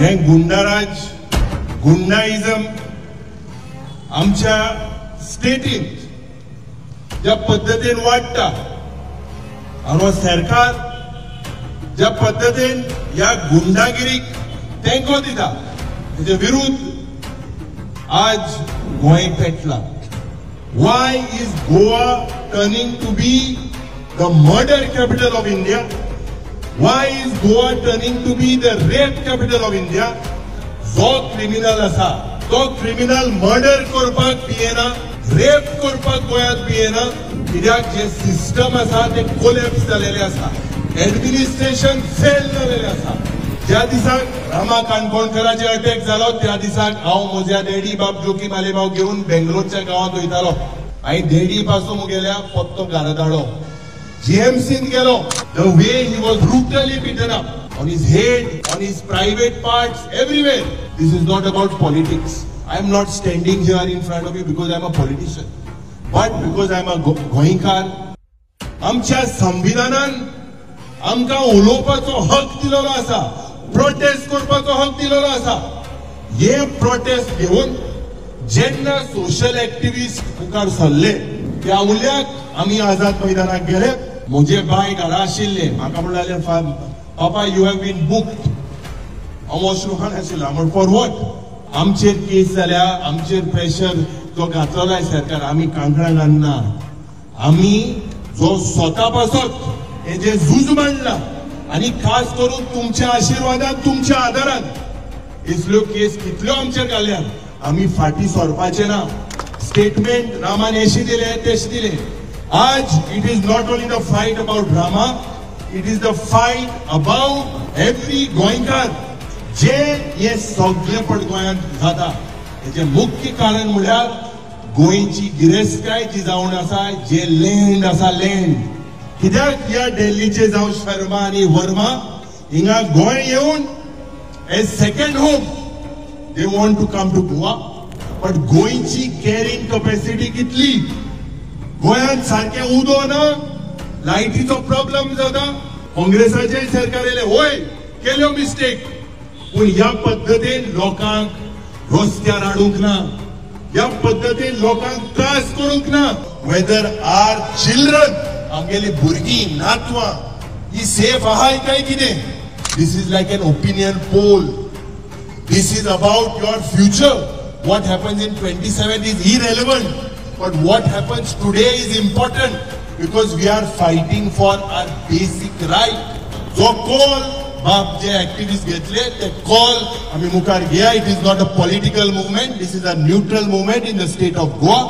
हे गुंडाराज गुंडाइजम आमच्या स्टेटीत ज्या पद्धतीन वाढता आणि सरकार ज्या पद्धतीन या गुंडागिरीक तेंको दिता त्याच्या विरुद्ध आज गोंय पेटला. Why is Goa turning to be the murder capital of India? Why is Goa turning to be the rape capital of India? जो क्रिमिनल असा तो क्रिमिनल मर्डर करपाक पियेना, रेप करपाक गोंयांत पियेना, कित्याक जे सिस्टम असा ते कोलॅप्स जालेले असा, एडमिनिस्ट्रेशन फेल जालेले असा. ज्या दिसाक रामा काणकोणकराचे अटॅक जालो त्या दिसाक हांव म्हज्या डॅडी बाब जोकी मालेभाव घेऊन बेंगलोरच्या गावात वयतालो. हांवें डेडी पासून मुगेल्या पत्तो गारदाडो जीएमसीन गेलो. The way he was brutally beaten up on his head, on his private parts, everywhere. This is not about politics. I am not standing here in front of you because I am a politician, but because I am a गोंयकार. आमच्या संविधानान आमकां उलोवपाचो हक दिलेलो आसा, prostate करपाचो हक दिलेलो आसा. हे प्रोटेस्ट घेवन जेन्ना सोशल एक्टिविस्ट मुखार सरले त्या उल्याक आमी आझाद मैदानाक गेले. म्हजे बाय घरा आशिल्ले, म्हाका म्हणलें पापा यू हॅव बीन बुक्ड. हांव अश्रुहान आशिल्लो. म्हण फॉर वॉट? आमचेर केस जाल्या, आमचेर प्रेशर जो घातलेलो आहे सरकार. आमी कांकणां घालना, आमी जो स्वता पासत हेजे झूज मांडला आणि खास करून तुमच्या आशीर्वादान, तुमच्या आदारान इसल्यो केस कितल्यो आमचेर घाल्यात आमी फाटी सरपाचे ना. स्टेटमेंट रामान एशी दिले तेश दिले. आज it is not only the fight about Rama, it is the fight about every गोंयकार जे हे सगळेपण गोंयांत जाता. हेचे मुख्य कारण म्हळ्यार गोंयची गिरेस्तकाय जी जावन आसा, जे लँड आसा लँड. कित्याक या दिल्लीचे जावं शर्मा आणि वर्मा हिंगा गोंय येऊन a second home they want to come to Goa. But गोंयची कॅरिंग कॅपॅसिटी कितली? गोंयांत सारखे उदो ना, लायटीचो प्रॉब्लेम जाता. काँग्रेसाचे सरकार येले, होय केल्यो मिस्टेक, पूण ह्या पद्दतीन लोकांक रस्त्यार हाडूंक ना, ह्या पद्दतीन लोकांक त्रास करूंक ना. वेदर आर चिल्ड्रन, आमगेली भुरगीं नातवां ही सेफ आहाय काय कितें? This is like an opinion poll. This is about your future. What happens in 27 is irrelevant, but what happens today is important because we are fighting for our basic right. जो call बाप जे activist घेतले ते call आम्ही मुखार घेया. It is not a political movement, this is a neutral movement in the state of Goa.